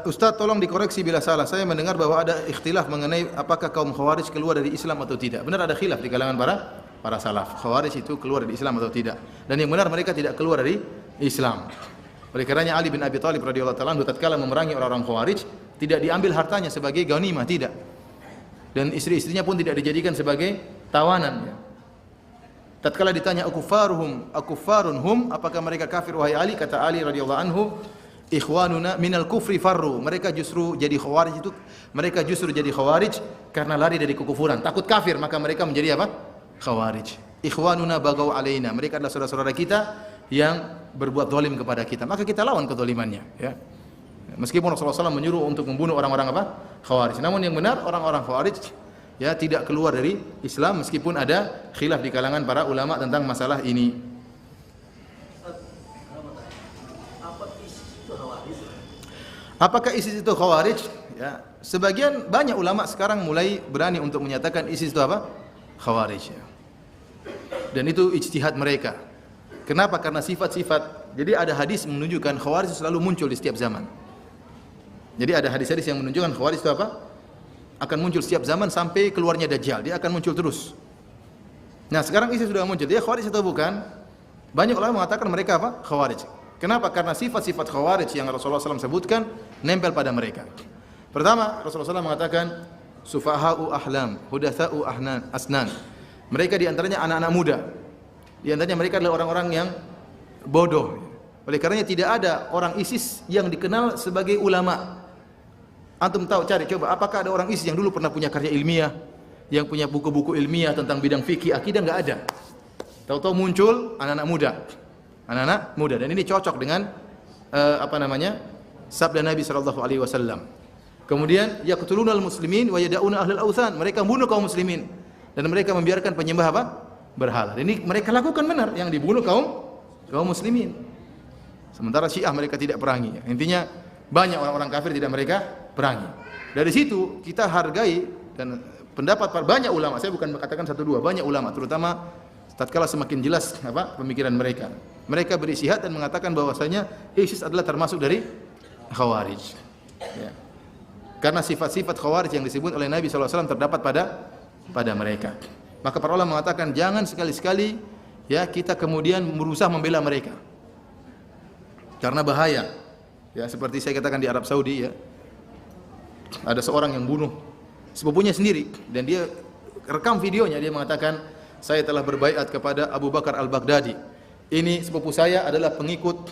Ustaz tolong dikoreksi bila salah. Saya mendengar bahwa ada ikhtilaf mengenai apakah kaum Khawarij keluar dari Islam atau tidak. Benar ada khilaf di kalangan para salaf. Khawarij itu keluar dari Islam atau tidak. Dan yang benar mereka tidak keluar dari Islam. Oleh karenanya Ali bin Abi Thalib radhiyallahu taala anhu tatkala memerangi orang-orang Khawarij, tidak diambil hartanya sebagai ghanimah, tidak. Dan istri-istrinya pun tidak dijadikan sebagai tawanan. Tatkala ditanya akuffarun hum, apakah mereka kafir wahai Ali? Kata Ali radhiyallahu anhu, ikhwanuna minal kufri farru. Mereka justru jadi khawarij karena lari dari kekufuran, takut kafir, maka mereka menjadi apa? Khawarij. Ikhwanuna bagaw alaina. Mereka adalah saudara-saudara kita yang berbuat zalim kepada kita, maka kita lawan kezalimannya, ya. Meskipun Rasulullah SAW menyuruh untuk membunuh orang-orang apa? Khawarij. Namun yang benar orang-orang Khawarij ya tidak keluar dari Islam meskipun ada khilaf di kalangan para ulama tentang masalah ini. Apakah ISIS itu Khawarij? Ya, sebagian banyak ulama sekarang mulai berani untuk menyatakan ISIS itu apa? Khawarij. Ya. Dan itu ijtihad mereka. Kenapa? Karena sifat-sifat. Jadi ada hadis menunjukkan Khawarij selalu muncul di setiap zaman. Jadi ada hadis-hadis yang menunjukkan Khawarij itu apa? Akan muncul setiap zaman sampai keluarnya Dajjal. Dia akan muncul terus. Nah, sekarang ISIS sudah muncul. Dia Khawarij atau bukan? Banyak ulama mengatakan mereka apa? Khawarij. Kenapa? Karena sifat-sifat Khawarij yang Rasulullah SAW sebutkan nempel pada mereka. Pertama, Rasulullah SAW mengatakan sufaha'u ahlam, hudatsa'u asnan. Mereka diantaranya anak-anak muda. Diantaranya mereka adalah orang-orang yang bodoh. Oleh karenanya tidak ada orang ISIS yang dikenal sebagai ulama. Antum tahu, cari coba apakah ada orang ISIS yang dulu pernah punya karya ilmiah, yang punya buku-buku ilmiah tentang bidang fikih, akidah, enggak ada. Tahu-tahu muncul anak-anak muda, dan ini cocok dengan sabda Nabi sallallahu alaihi wasallam. Kemudian yaqtulunal muslimin wa yad'una ahlal authan, mereka membunuh kaum muslimin dan mereka membiarkan penyembah apa? Berhala. Ini mereka lakukan benar, yang dibunuh kaum muslimin. Sementara Syiah mereka tidak perangi. Intinya banyak orang-orang kafir tidak mereka perangi. Dari situ kita hargai dan pendapat banyak ulama, saya bukan mengatakan satu dua, banyak ulama terutama tatkala semakin jelas pemikiran mereka. Mereka beristihad dan mengatakan bahwasanya ISIS adalah termasuk dari Khawarij. Ya. Karena sifat-sifat Khawarij yang disebut oleh Nabi SAW terdapat pada mereka. Maka para ulama mengatakan jangan sekali-sekali ya kita kemudian berusaha membela mereka. Karena bahaya. Ya, seperti saya katakan di Arab Saudi ya. Ada seorang yang bunuh sepupunya sendiri dan dia rekam videonya, dia mengatakan saya telah berbaiat kepada Abu Bakar Al-Baghdadi. Ini sepupu saya adalah pengikut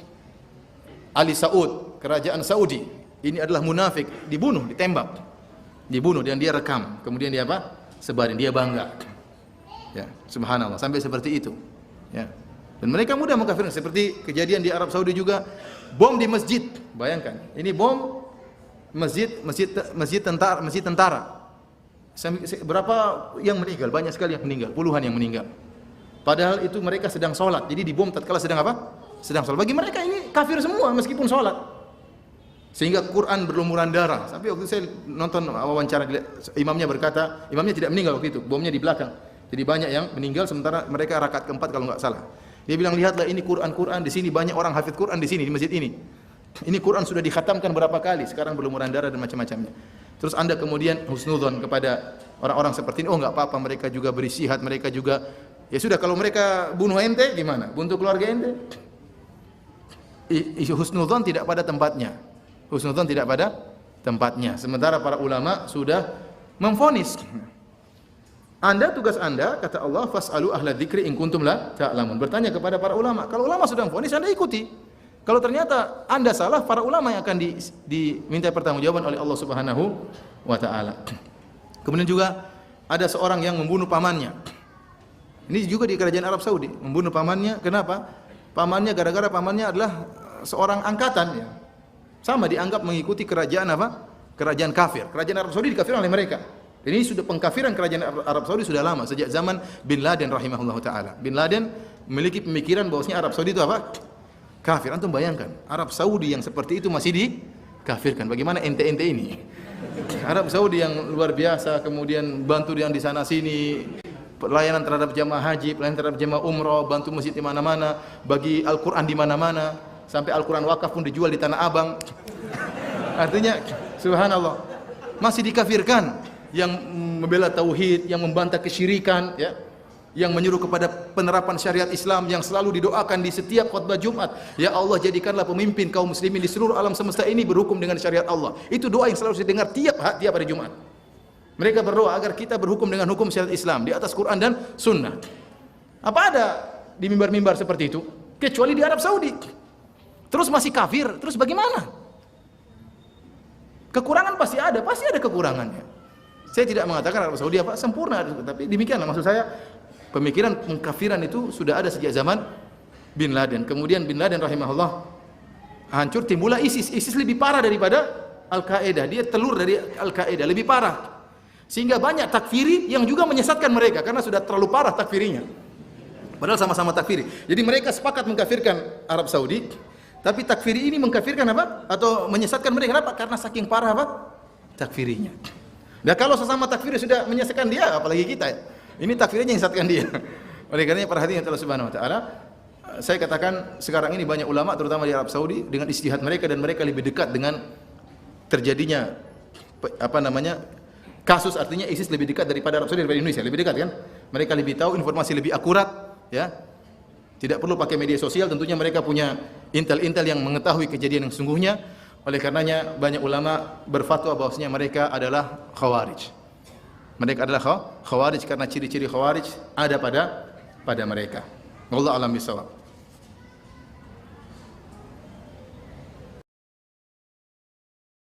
Ali Saud, kerajaan Saudi. Ini adalah munafik, dibunuh, ditembak. Dibunuh dan dia rekam. Kemudian dia apa? Sebarin, dia bangga. Ya, subhanallah, sampai seperti itu. Ya. Dan mereka mudah mengkafirkan, seperti kejadian di Arab Saudi juga, bom di masjid. Bayangkan, ini bom masjid tentara. Berapa yang meninggal? Banyak sekali yang meninggal, puluhan yang meninggal. Padahal itu mereka sedang sholat. Jadi dibom tatkala sedang apa? Sedang sholat. Bagi mereka ini kafir semua meskipun sholat. Sehingga Quran berlumuran darah. Sampai waktu saya nonton wawancara, imamnya berkata, imamnya tidak meninggal waktu itu, bomnya di belakang. Jadi banyak yang meninggal sementara mereka rakaat keempat kalau enggak salah. Dia bilang, lihatlah ini Quran di sini, banyak orang hafid Quran di sini, di masjid ini. Ini Quran sudah dikhatamkan berapa kali, sekarang berlumuran darah dan macam-macamnya. Terus Anda kemudian husnudzon kepada orang-orang seperti ini, oh enggak apa-apa, mereka juga beristihad, mereka juga, ya sudah, kalau mereka bunuh ente gimana? Bunuh keluarga ente? Husnudzon tidak pada tempatnya. Husnudzon tidak pada tempatnya. Sementara para ulama sudah memvonis. Tugas Anda, kata Allah, fas'alu ahla dzikri in kuntum la ta'lamun. Bertanya kepada para ulama. Kalau ulama sudah memvonis, Anda ikuti. Kalau ternyata Anda salah, para ulama yang akan diminta pertanggungjawaban oleh Allah Subhanahu wa taala. Kemudian juga ada seorang yang membunuh pamannya. Ini juga di kerajaan Arab Saudi, membunuh pamannya. Kenapa? Pamannya gara-gara pamannya adalah seorang angkatan ya. Sama dianggap mengikuti kerajaan apa? Kerajaan kafir. Kerajaan Arab Saudi dikafirkan oleh mereka. Ini sudah pengkafiran kerajaan Arab Saudi sudah lama, sejak zaman Bin Laden rahimahullah taala. Bin Laden memiliki pemikiran bahwasanya Arab Saudi itu apa? Kafir. Antum bayangkan, Arab Saudi yang seperti itu masih dikafirkan. Bagaimana ente-ente ini? Arab Saudi yang luar biasa, kemudian bantu yang di sana sini, pelayanan terhadap jamaah haji, pelayanan terhadap jamaah umroh, bantu masjid di mana-mana, bagi Al-Qur'an di mana-mana, sampai Al-Qur'an wakaf pun dijual di Tanah Abang. Artinya subhanallah, masih dikafirkan yang membela tauhid, yang membantah kesyirikan, ya, yang menyuruh kepada penerapan syariat Islam, yang selalu didoakan di setiap khutbah Jumat, ya Allah jadikanlah pemimpin kaum muslimin di seluruh alam semesta ini berhukum dengan syariat Allah. Itu doa yang selalu didengar tiap hari Jumat. Mereka berdoa agar kita berhukum dengan hukum syariat Islam di atas Quran dan Sunnah. Apa ada di mimbar-mimbar seperti itu? Kecuali di Arab Saudi. Terus masih kafir, terus bagaimana? Kekurangan pasti ada kekurangannya. Saya tidak mengatakan Arab Saudi apa sempurna, tapi demikianlah maksud saya. Pemikiran pengkafiran itu sudah ada sejak zaman Bin Laden. Kemudian Bin Laden rahimahullah hancur, timbullah ISIS. ISIS lebih parah daripada Al-Qaeda. Dia telur dari Al-Qaeda, lebih parah. Sehingga banyak takfiri yang juga menyesatkan mereka karena sudah terlalu parah takfirinya. Padahal sama-sama takfiri. Jadi mereka sepakat mengkafirkan Arab Saudi, tapi takfiri ini mengkafirkan apa? Atau menyesatkan mereka. Kenapa? Karena saking parah apa? Takfirinya. Nah, kalau sesama takfiri sudah menyesatkan dia, apalagi kita ya. Ini takfirnya yang menyesatkan dia. Oleh karenanya perhatikan Allah Subhanahu wa taala. Saya katakan sekarang ini banyak ulama terutama di Arab Saudi dengan ijtihad mereka, dan mereka lebih dekat dengan terjadinya kasus, artinya ISIS lebih dekat daripada Arab Saudi daripada Indonesia, lebih dekat kan? Mereka lebih tahu, informasi lebih akurat, ya. Tidak perlu pakai media sosial, tentunya mereka punya intel-intel yang mengetahui kejadian yang sesungguhnya. Oleh karenanya banyak ulama berfatwa bahwasanya mereka adalah khawarij. Mereka adalah khawarij karena ciri-ciri khawarij ada pada mereka. Wallahu a'lam bishawab.